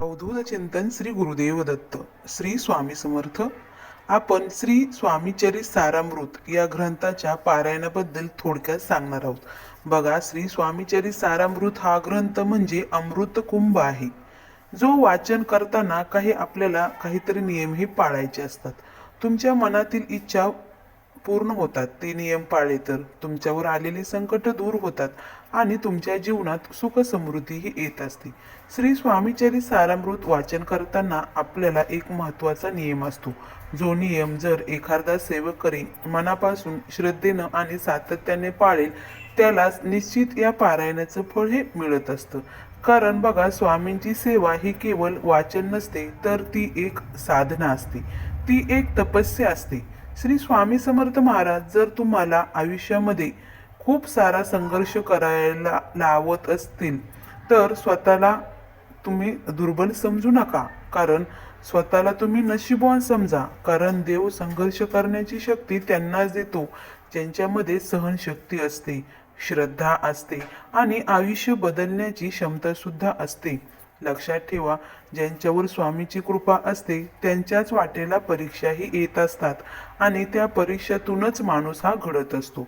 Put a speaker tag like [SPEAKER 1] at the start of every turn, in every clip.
[SPEAKER 1] अवधूत चिंतन श्री गुरुदेव दत्त श्री स्वामी समर्थ. आपण श्री स्वामीचरित सारामृत या ग्रंथाच्या पारायणाबद्दल थोडक्यात सांगणार आहोत. बघा, श्री स्वामीचरित सारामृत हा ग्रंथ म्हणजे अमृत कुंभ आहे, जो वाचन करताना आपल्याला काहीतरी नियमही पाळायचे असतात. तुमच्या मनातील इच्छा पूर्ण होतात. ते नियम पाळले तर तुमच्यावर आलेली संकट दूर होतात आणि तुमच्या जीवनात सुख समृद्धीही येत असते. श्री स्वामीचरित सारामृत वाचन करताना आपल्याला एक महत्त्वाचा नियम असतो. जो नियम जर एखादा सेवकरी मनापासून श्रद्धेनं आणि सातत्याने पाळेल, त्याला निश्चित या पारायणाचं फळ हे मिळत असतं. कारण बघा, स्वामींची सेवा ही केवळ वाचन नसते, तर ती एक साधना असते, ती एक तपस्या असते. श्री स्वामी समर्थ महाराज जर तुम्हाला आयुष्यामध्ये खूप सारा संघर्ष करायला लावत असतील, तर स्वतःला तुम्ही दुर्बल समजू नका. कारण स्वतःला तुम्ही नशीबवान समजा. कारण देव संघर्ष करण्याची शक्ती त्यांनाच देतो ज्यांच्यामध्ये सहनशक्ती असते, श्रद्धा असते आणि आयुष्य बदलण्याची क्षमता सुद्धा असते. लक्षात ठेवा, ज्यांच्यावर स्वामीची कृपा असते त्यांच्याच वाटेला परीक्षाही येत असतात आणि त्या परीक्षेतूनच माणूस हा घडत असतो.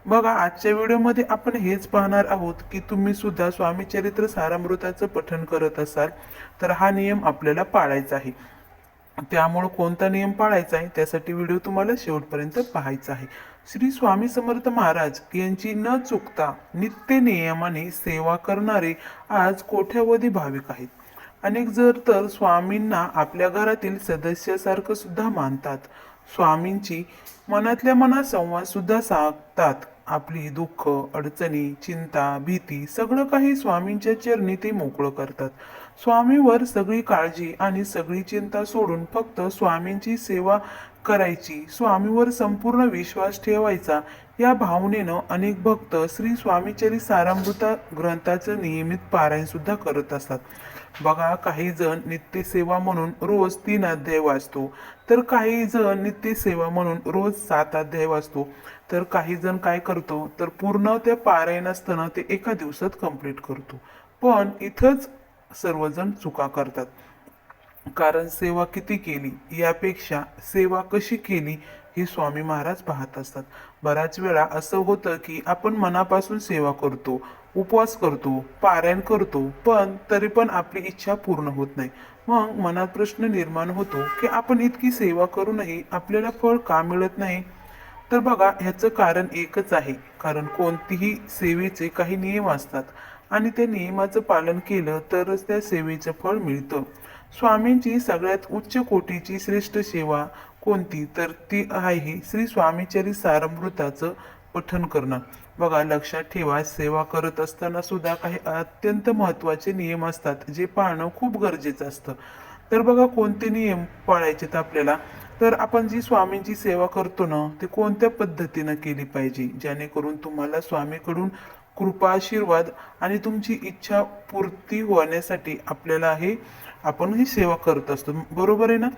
[SPEAKER 1] बघा, आजच्या व्हिडिओमध्ये आपण हेच पाहणार आहोत की तुम्ही सुद्धा स्वामीचरित्र सारामृताचं पठण करत असाल तर हा नियम आपल्याला पाळायचा आहे. त्यामुळे कोणता नियम पाळायचा आहे त्यासाठी व्हिडिओ तुम्हाला शेवटपर्यंत पाहायचा आहे. श्री स्वामी समर्थ महाराज यांची न चुकता नित्य नियमाने सेवा करणारे आज कोट्यावधी भाविक आहेत. अनेक जर तर स्वामींना आपल्या घरातील सदस्यासारखं सुद्धा मानतात. स्वामींची मनातल्या मनात संवाद सुद्धा साधतात. आपली दुःख, अडचणी, चिंता, भीती सगळं काही स्वामींच्या चरणी ते मोकळं करतात. स्वामीवर सगळी काळजी आणि सगळी चिंता सोडून फक्त स्वामींची सेवा करायची, स्वामीवर संपूर्ण विश्वास ठेवायचा, या भावनेनं अनेक भक्त श्री स्वामीचरित सारामृत ग्रंथाचं नियमित पारायण सुद्धा करत असतात. बघा, काही जण नित्यसेवा म्हणून रोज 3 अध्याय वाचतो, तर काही जण नित्यसेवा म्हणून रोज 7 अध्याय वाचतो, तर काही जण काय करतो तर पूर्ण त्या पारायण असताना ते एका दिवसात कंप्लीट करतो. पण इथंच सर्वजण चुका करतात. कारण सेवा किती केली यापेक्षा सेवा कशी केली हे स्वामी महाराज पाहत असतात. बऱ्याच वेळा असं होतं की आपण मनापासून सेवा करतो, उपवास करतो, पारायण करतो, पण तरी पण आपली इच्छा पूर्ण होत नाही. मग मनात प्रश्न निर्माण होतो की आपण इतकी सेवा करूनही आपल्याला फळ का मिळत नाही. तर बघा, ह्याचं कारण एकच आहे. कारण कोणतीही सेवेचे काही नियम असतात आणि त्या नियमाचं पालन केलं तरच त्या सेवेचं फळ मिळतं. स्वामींची सगळ्यात उच्च कोटीची श्रेष्ठ सेवा कोणती तर ती आहे श्री स्वामीचरित सारामृताचं पठण करणं. बघा, लक्षात ठेवा, सेवा करत असताना सुद्धा काही अत्यंत महत्त्वाचे नियम असतात जे पाळणं खूप गरजेचं असतं. तर बघा, कोणते नियम पाळायचे आपल्याला तर आपण जी स्वामींची सेवा करतो ना, ती कोणत्या पद्धतीनं केली पाहिजे जेणेकरून तुम्हाला स्वामीकडून कृपा, आशीर्वाद आणि तुमची इच्छा पूर्ती होण्यासाठी आपण ही सेवा करत असतो. बरोबर आहे ना.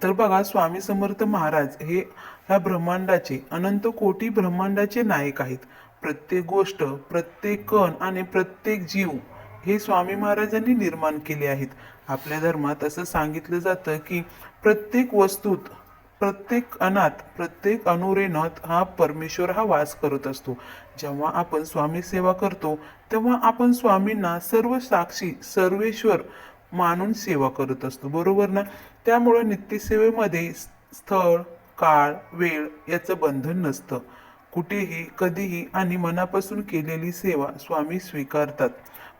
[SPEAKER 1] तर बघा, स्वामी समर्थ महाराज हे ह्या ब्रह्मांडाचे, अनंत कोटी ब्रह्मांडाचे नायक आहेत. प्रत्येक गोष्ट, प्रत्येक कण आणि प्रत्येक जीव हे स्वामी महाराजांनी निर्माण केले आहेत. आपल्या धर्मात असं सांगितलं जातं की प्रत्येक वस्तूत, प्रत्येक अनात, प्रत्येक अणुरेणात हा परमेश्वर हा वास करत असतो. जेव्हा आपण स्वामी सेवा करतो तेव्हा आपण स्वामींना सर्व साक्षी, सर्वेश्वर मानून सेवा करत असतो. बरोबर ना. त्यामुळे नित्यसेवेमध्ये स्थळ, काळ, वेळ याचं बंधन नसतं. कुठेही, कधीही आणि मनापासून केलेली सेवा स्वामी स्वीकारतात.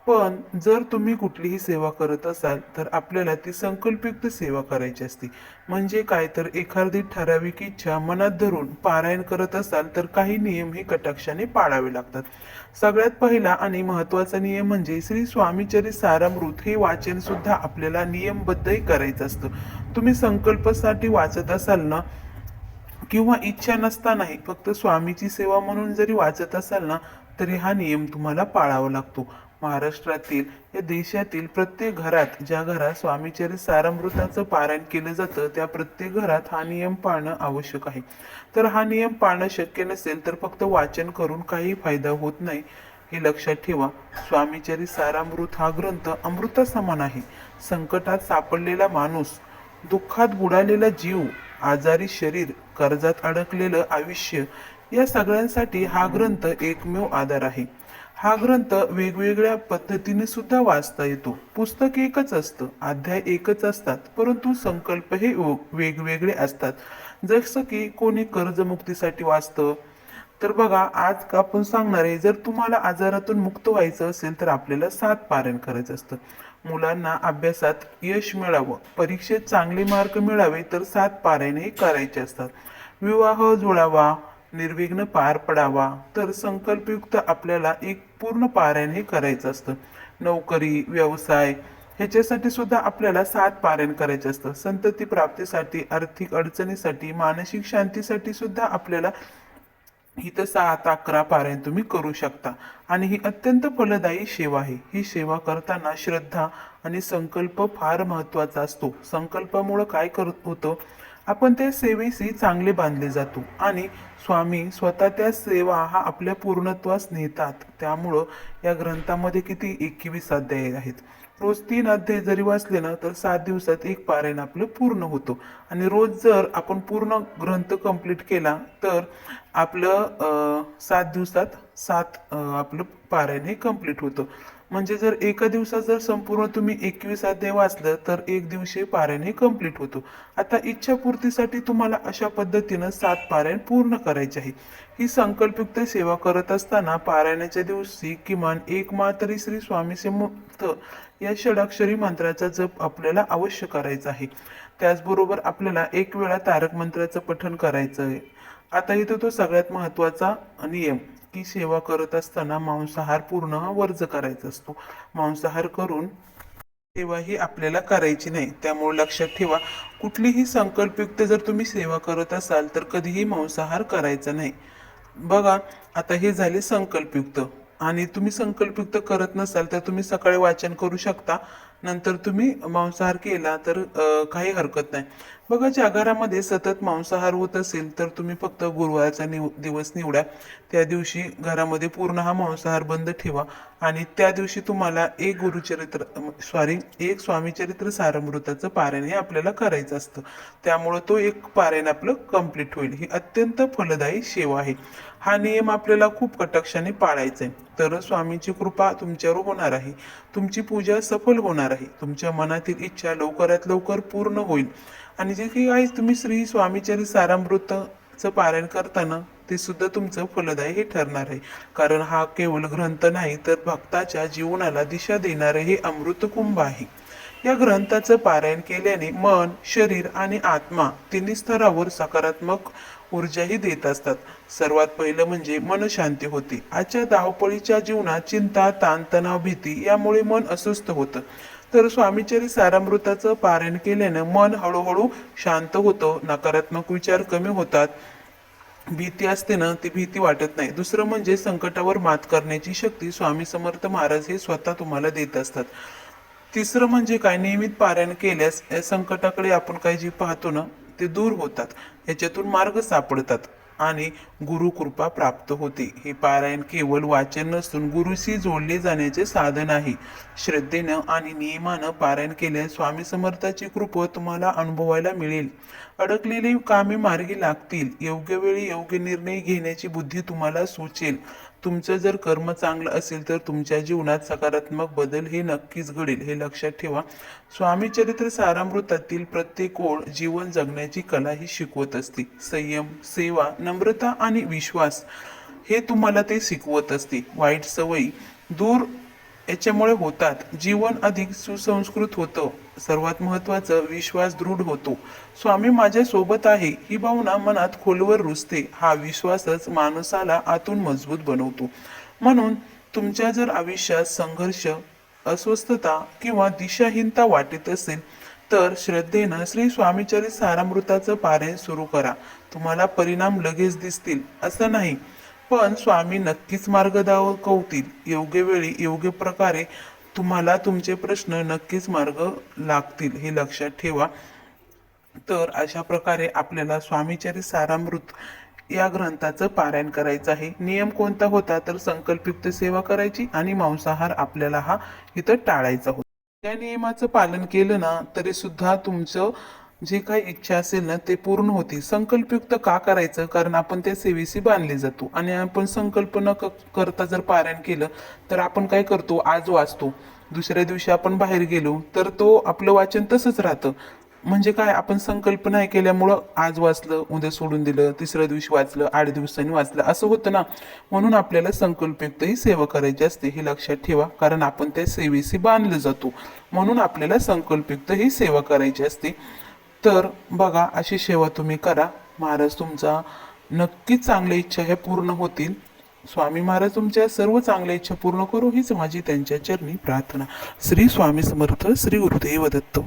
[SPEAKER 1] पण जर तुम्ही कुठलीही सेवा करत असाल तर आपल्याला ती संकल्पयुक्त सेवा करायची असते. म्हणजे काय तर एखादी ठराविक इच्छा मनात धरून पारायण करत असाल तर काही नियम हे कटाक्षाने पाळावे लागतात. सगळ्यात पहिला आणि महत्त्वाचा नियम म्हणजे श्री स्वामीचरित सारामृत हे वाचन सुद्धा आपल्याला नियमबद्धही करायचं असतं. तुम्ही संकल्पासाठी वाचत असाल ना, किंवा इच्छा नसतानाही फक्त स्वामीची सेवा म्हणून जरी वाचत असाल ना, तरी हा नियम तुम्हाला पाळावा लागतो. महाराष्ट्रातील या देशातील प्रत्येक घरात, ज्या घरात स्वामीचरित सारामृताचं पारायण केलं जातं त्या प्रत्येक घरात हा नियम पाळणं आवश्यक आहे. तर हा नियम पाळणं शक्य नसेल तर फक्त वाचन करून काही फायदा होत नाही. हे लक्षात ठेवा. स्वामीचरित सारामृत हा ग्रंथ अमृतासमान आहे. संकटात सापडलेला माणूस, दुःखात बुडालेला जीव, आजारी शरीर, कर्जात अडकलेलं आयुष्य या सगळ्यांसाठी हा ग्रंथ एकमेव आधार आहे. हा ग्रंथ वेगवेगळ्या पद्धतीने सुद्धा वाचता येतो. पुस्तक एकच असतं, अध्याय एकच असतात, परंतु संकल्प हे वेगवेगळे असतात. जसं की कोणी कर्जमुक्तीसाठी वाचतं. तर बघा, आज आपण सांगणार आहे, जर तुम्हाला आजारातून मुक्त व्हायचं असेल तर आपल्याला 7 पारायण करायचं असतं. मुलांना अभ्यासात यश मिळावं, परीक्षेत चांगले मार्क मिळावे तर 7 पारायणही करायचे असतात. विवाह जुळावा, निर्विघ्न पार पडावा तर संकल्पयुक्त आपल्याला एक पूर्ण पारायण हे करायचं असतं. नोकरी, व्यवसाय ह्याच्यासाठी सुद्धा आपल्याला 7 पारायण करायचं असतं. संतती प्राप्तीसाठी, आर्थिक अडचणीसाठी, मानसिक शांतीसाठी सुद्धा आपल्याला इथं 7-11 पारायण तुम्ही करू शकता. आणि ही अत्यंत फलदायी सेवा आहे. ही सेवा करताना श्रद्धा आणि संकल्प फार महत्त्वाचा असतो. संकल्पामुळं काय करत होतं, आपण त्या सेवेशी चांगले बांधले जातो आणि स्वामी स्वतः त्या सेवा हा आपल्या पूर्णत्वास नेतात. त्यामुळं या ग्रंथामध्ये किती 21 अध्याय आहेत. रोज 3 अध्याय जरी वाचले ना तर 7 दिवसात एक पारायण आपलं पूर्ण होतो. आणि रोज जर आपण पूर्ण ग्रंथ कंप्लीट केला तर आपलं 7 दिवसात 7 आपलं पारायण हे कंप्लीट होतं. म्हणजे जर एका दिवसात जर संपूर्ण तुम्ही 21 अध्याय वाचलं तर एक दिवशी पारायण हे कंप्लीट होतो. आता इच्छापूर्तीसाठी तुम्हाला अशा पद्धतीनं 7 पारायण पूर्ण करायचे आहे. ही संकल्पयुक्त सेवा करत असताना पारायणाच्या दिवशी किमान 1 माळ तरी श्री स्वामी समर्थ या षडाक्षरी मंत्राचा जप आपल्याला अवश्य करायचा आहे. त्याचबरोबर आपल्याला 1 वेळा तारक मंत्राचं पठण करायचं आहे. आता इथं तो सगळ्यात महत्त्वाचा नियम की सेवा करत असताना मांसाहार पूर्ण वर्ज करायचा असतो. मांसाहार करून सेवा ही आपल्याला करायची नाही. त्यामुळे लक्षात ठेवा, कुठलीही संकल्पयुक्त जर तुम्ही सेवा करत असाल तर कधीही मांसाहार करायचा नाही. बघा, आता हे झाले संकल्पयुक्त. आणि तुम्ही संकल्पयुक्त करत नसाल तर तुम्ही सकाळी वाचन करू शकता, नंतर तुम्ही मांसाहार केला तर काही हरकत नाही. बघा, ज्या घरामध्ये सतत मांसाहार होत असेल तर तुम्ही फक्त गुरुवारचा दिवस निवडा. त्या दिवशी घरामध्ये पूर्ण हा मांसाहार बंद ठेवा आणि त्या दिवशी तुम्हाला एक स्वामीचरित्र सारामृताचं पारायण हे आपल्याला करायचं असतं. त्यामुळं तो एक पारायण आपलं कंप्लीट होईल. ही अत्यंत फलदायी सेवा आहे. हा नियम आपल्याला खूप कटाक्षाने पाळायचा आहे, तर स्वामींची कृपा तुमच्यावर होणार आहे. तुमची पूजा सफल होणार आहे. तुमच्या मनातील इच्छा लवकरात लवकर पूर्ण होईल. आणि जे काही आहे तुम्ही श्री स्वामीचरित्र सारामृतचं पारायण करताना ते सुद्धा तुमचं फलदायी हे ठरणार आहे. कारण हा केवळ ग्रंथ नाही तर भक्ताच्या जीवनाला दिशा देणारे हे अमृतकुंभ आहे. या ग्रंथाचं पारायण केल्याने मन, शरीर आणि आत्मा तिन्ही स्तरावर सकारात्मक ऊर्जाही देत असतात. सर्वात पहिलं म्हणजे मनशांती होते. आजच्या धावपळीच्या जीवनात चिंता, ताणतणाव, भीती यामुळे मन अस्वस्थ होतं. तर स्वामीचरित्र सारामृताचं पारायण केल्यानं मन हळूहळू शांत होतं, नकारात्मक विचार कमी होतात, भीती असते ना ती भीती वाटत नाही. दुसरं म्हणजे संकटावर मात करण्याची शक्ती स्वामी समर्थ महाराज हे स्वतः तुम्हाला देत असतात. तिसरं म्हणजे काय, नियमित पारायण केल्यास या संकटाकडे आपण काय जे पाहतो ना ते दूर होतात, याच्यातून मार्ग सापडतात आणि गुरुकृपा प्राप्त होते. हे पारायण केवळ वाचन नसून गुरुशी जोडले जाण्याचे साधन आहे. श्रद्धेनं आणि नियमानं पारायण केल्यास स्वामी समर्थाची कृपा तुम्हाला अनुभवायला मिळेल. अडकलेली कामे मार्गी लागतील. योग्य वेळी योग्य निर्णय घेण्याची बुद्धी तुम्हाला सुचेल. तुमचं जर कर्म चांगलं असेल तर तुमच्या जीवनात सकारात्मक बदल हे नक्कीच घडेल. हे लक्षात ठेवा. स्वामी चरित्र सारामृतातील प्रत्येक ओळ जीवन जगण्याची कला ही शिकवत असते. संयम, सेवा, नम्रता आणि विश्वास हे तुम्हाला ते शिकवत असते. वाईट सवयी दूर याच्यामुळे होतात. जीवन अधिक सुसंस्कृत होतं. सर्वात महत्त्वाचं, विश्वास दृढ होतो. स्वामी माझ्या सोबत आहे ही भावना मनात खोलवर रुजते. हा विश्वासच माणसाला आतून मजबूत बनवतो. म्हणून तुमच्या जर आयुष्यात संघर्ष, अस्वस्थता किंवा दिशाहीनता वाटत असेल तर श्रद्धेनं श्री स्वामीचरित्र सारामृताचं पारायण सुरू करा. तुम्हाला परिणाम लगेच दिसतील असं नाही, पण स्वामी नक्कीच मार्ग दाखवतील. योग्य वेळी योग्य प्रकारे तुम्हाला तुमचे प्रश्न नक्कीच मार्ग लागतील. हे लक्षात ठेवा. तर अशा प्रकारे आपल्याला स्वामीचरित्र सारामृत या ग्रंथाचं पारायण करायचं आहे. नियम कोणता होता तर संकल्पयुक्त सेवा करायची आणि मांसाहार आपल्याला हा इथं टाळायचा होता. या नियमाचं पालन केलं ना तरी सुद्धा तुमचं जे काही इच्छा असेल ना ते पूर्ण होती. संकल्पयुक्त का करायचं कारण आपण त्या सेवेशी बांधले जातो आणि आपण संकल्प न करता जर पारायण केलं तर आपण काय करतो आज वाचतो दुसऱ्या दिवशी आपण बाहेर गेलो तर तो आपलं वाचन तसंच राहतं. म्हणजे काय आपण संकल्प नाही केल्यामुळं आज वाचलं उद्या सोडून दिलं तिसऱ्या दिवशी वाचलं 8 दिवसांनी वाचलं असं होतं ना. म्हणून आपल्याला संकल्पयुक्त ही सेवा करायची असते हे लक्षात ठेवा कारण आपण त्या सेवेशी बांधलं जातो म्हणून आपल्याला संकल्पयुक्त ही सेवा करायची असते. तर बघा अशी सेवा तुम्ही करा. महाराज तुमचा नक्कीच चांगल्या इच्छा ह्या पूर्ण होतील. स्वामी महाराज तुमच्या सर्व चांगल्या इच्छा पूर्ण करू हीच माझी त्यांच्या चरणी प्रार्थना. श्री स्वामी समर्थ. श्री गुरुदेव दत्त.